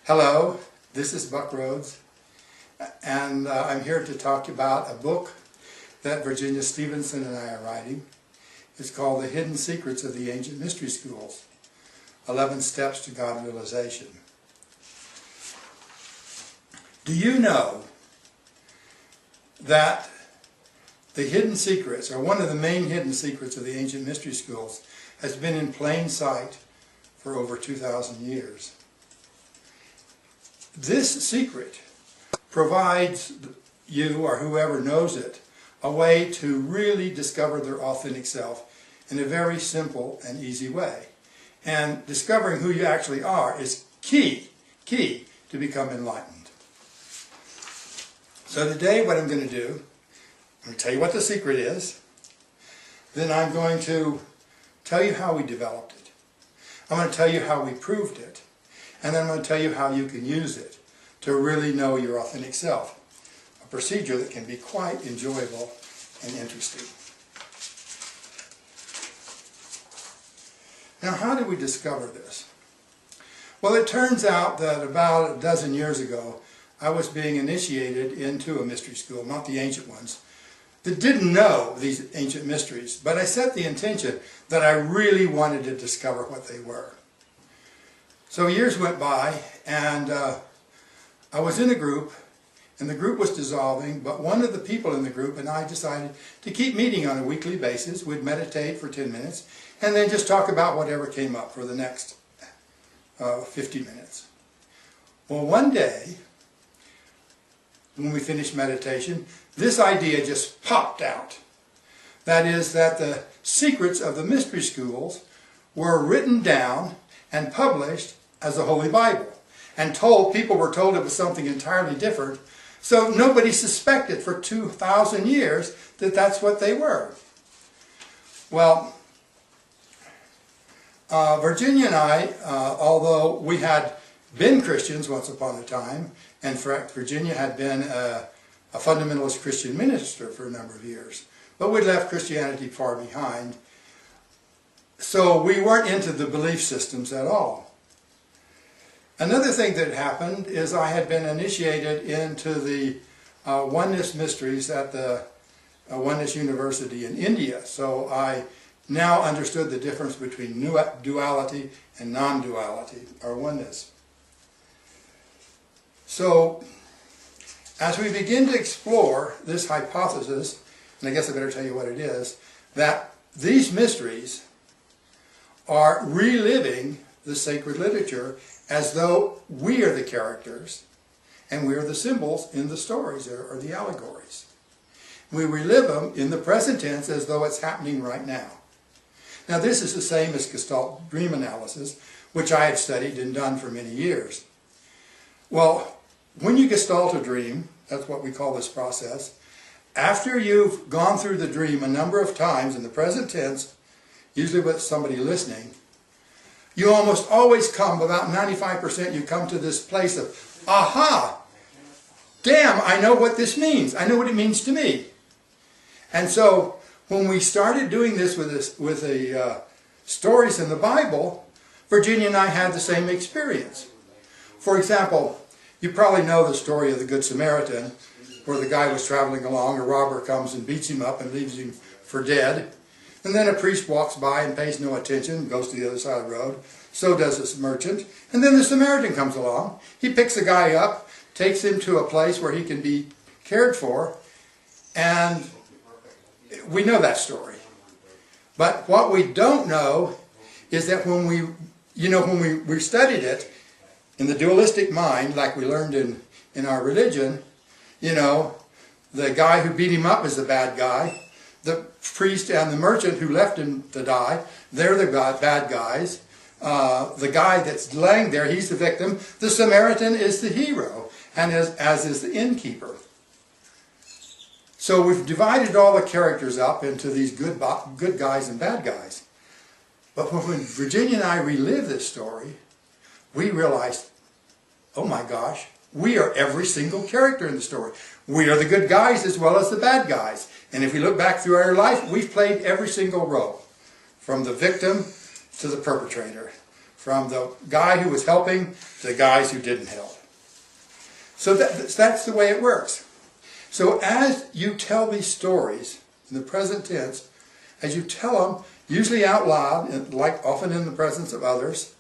Hello, this is Buck Rhodes, and I'm here to talk about a book that Virginia Stevenson and I are writing. It's called The Hidden Secrets of the Ancient Mystery Schools, 11 Steps to God Realization. Do you know that the hidden secrets, or one of the main hidden secrets of the ancient mystery schools, has been in plain sight for over 2,000 years? This secret provides you, or whoever knows it, a way to really discover their authentic self in a very simple and easy way. And discovering who you actually are is key to become enlightened. So today what I'm going to do, I'm going to tell you what the secret is, then I'm going to tell you how we developed it. I'm going to tell you how we proved it. And then I'm going to tell you how you can use it to really know your authentic self. A procedure that can be quite enjoyable and interesting. Now, how did we discover this? Well, it turns out that about a dozen years ago, I was being initiated into a mystery school, not the ancient ones, that didn't know these ancient mysteries, but I set the intention that I really wanted to discover what they were. So years went by, and I was in a group, and the group was dissolving, but one of the people in the group and I decided to keep meeting on a weekly basis. We'd meditate for 10 minutes, and then just talk about whatever came up for the next 50 minutes. Well, one day, when we finished meditation, this idea just popped out. That is, that the secrets of the mystery schools were written down and published as the Holy Bible, and people were told it was something entirely different, so nobody suspected for 2,000 years that that's what they were. Well, Virginia and I, although we had been Christians once upon a time, and in fact Virginia had been a fundamentalist Christian minister for a number of years, but we'd left Christianity far behind, so we weren't into the belief systems at all. Another thing that happened is I had been initiated into the Oneness Mysteries at the Oneness University in India, so I now understood the difference between duality and non-duality, or oneness. So, as we begin to explore this hypothesis, and I guess I better tell you what it is, that these mysteries are reliving the sacred literature as though we are the characters and we are the symbols in the stories or the allegories. We relive them in the present tense as though it's happening right now. Now this is the same as Gestalt dream analysis, which I had studied and done for many years. Well, when you Gestalt a dream, that's what we call this process, after you've gone through the dream a number of times in the present tense, usually with somebody listening, you almost always come, about 95%, you come to this place of, aha, damn, I know what this means. I know what it means to me. And so, when we started doing this with the stories in the Bible, Virginia and I had the same experience. For example, you probably know the story of the Good Samaritan, where the guy was traveling along, a robber comes and beats him up and leaves him for dead. And then a priest walks by and pays no attention, goes to the other side of the road. So does this merchant. And then the Samaritan comes along. He picks the guy up, takes him to a place where he can be cared for, and we know that story. But what we don't know is that when we studied it in the dualistic mind, like we learned in our religion, the guy who beat him up is the bad guy. The priest and the merchant who left him to die, they're the bad guys. The guy that's laying there, he's the victim. The Samaritan is the hero, and as is the innkeeper. So we've divided all the characters up into these good guys and bad guys. But when Virginia and I relive this story, we realized, oh my gosh, we are every single character in the story. We are the good guys as well as the bad guys. And if we look back through our life, we've played every single role, from the victim to the perpetrator, from the guy who was helping to the guys who didn't help. So that's the way it works. So as you tell these stories in the present tense, as you tell them, usually out loud, like often in the presence of others,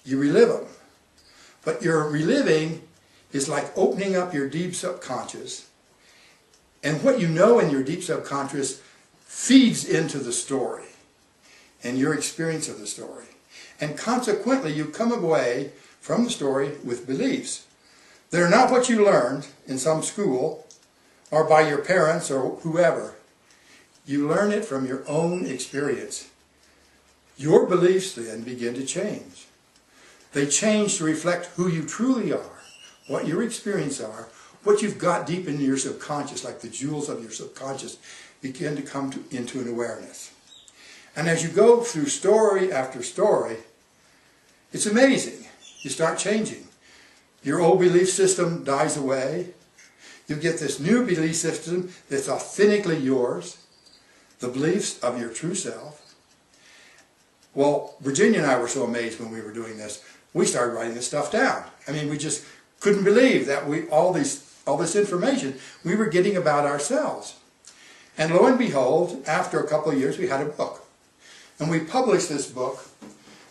you relive them. But your reliving is like opening up your deep subconscious. And what you know in your deep subconscious feeds into the story and your experience of the story. And consequently, you come away from the story with beliefs. They're not what you learned in some school or by your parents or whoever. You learn it from your own experience. Your beliefs then begin to change. They change to reflect who you truly are, what your experiences are, what you've got deep in your subconscious, like the jewels of your subconscious, begin to come into an awareness. And as you go through story after story, it's amazing. You start changing. Your old belief system dies away. You get this new belief system that's authentically yours, the beliefs of your true self. Well, Virginia and I were so amazed when we were doing this. We started writing this stuff down. I mean, we just couldn't believe that all this information we were getting about ourselves. And lo and behold, after a couple of years, we had a book. And we published this book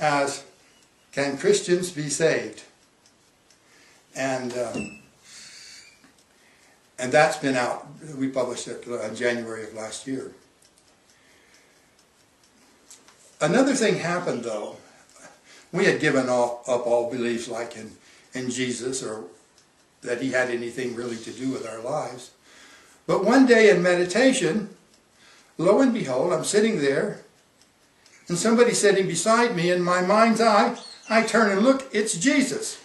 as Can Christians Be Saved? And that's been out. We published it in January of last year. Another thing happened, though. We had given up all beliefs like in Jesus or that he had anything really to do with our lives. But one day in meditation, lo and behold, I'm sitting there, and somebody sitting beside me, in my mind's eye, I turn and look, it's Jesus.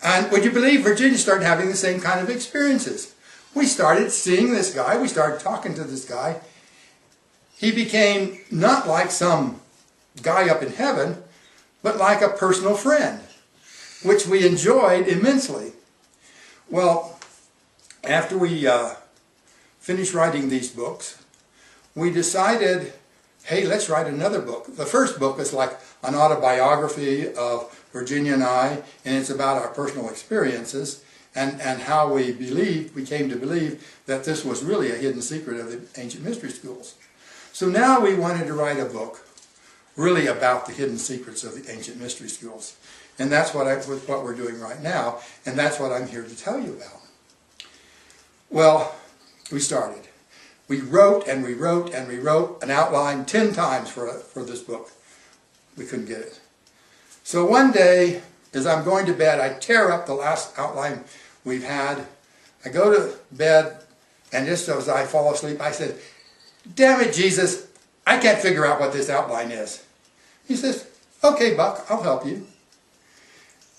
And would you believe, Virginia started having the same kind of experiences. We started seeing this guy, we started talking to this guy. He became not like some guy up in heaven, but like a personal friend, which we enjoyed immensely. Well, after we finished writing these books, we decided, hey, let's write another book. The first book is like an autobiography of Virginia and I, and it's about our personal experiences and how we came to believe that this was really a hidden secret of the ancient mystery schools. So now we wanted to write a book really about the hidden secrets of the ancient mystery schools. And that's what we're doing right now, and that's what I'm here to tell you about. Well, we started. We wrote and we wrote and we wrote an outline 10 times for this book. We couldn't get it. So one day, as I'm going to bed, I tear up the last outline we've had. I go to bed, and just as I fall asleep, I said, "Damn it, Jesus, I can't figure out what this outline is." He says, "Okay, Buck, I'll help you."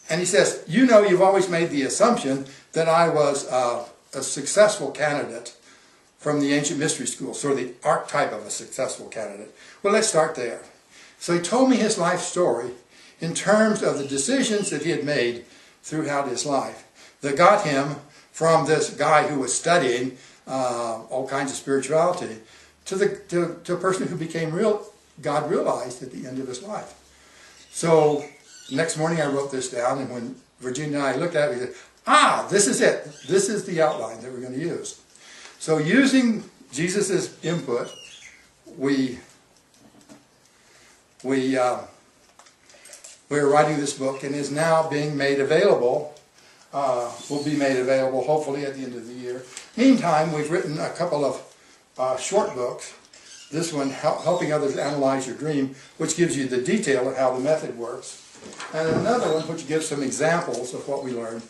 And he says, "You know, you've always made the assumption that I was a successful candidate from the ancient mystery school, sort of the archetype of a successful candidate. Well, let's start there." So he told me his life story in terms of the decisions that he had made throughout his life that got him from this guy who was studying all kinds of spirituality to a person who became God realized at the end of his life. So next morning I wrote this down, and when Virginia and I looked at it, we said, this is it. This is the outline that we're going to use. So using Jesus' input, we're writing this book, and is now being made available, will be made available hopefully at the end of the year. Meantime, we've written a couple of short books. This one, Helping Others Analyze Your Dream, which gives you the detail of how the method works. And another one which gives some examples of what we learned,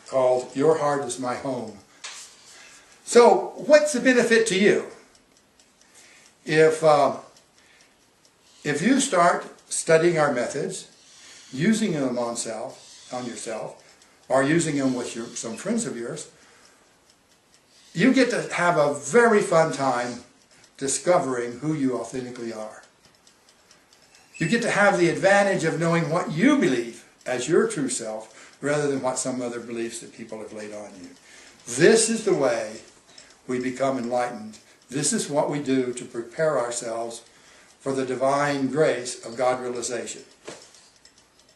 called Your Heart is My Home. So, what's the benefit to you? If you start studying our methods, using them on yourself, or using them with some friends of yours, you get to have a very fun time discovering who you authentically are. You get to have the advantage of knowing what you believe as your true self, rather than what some other beliefs that people have laid on you. This is the way we become enlightened. This is what we do to prepare ourselves for the divine grace of God realization.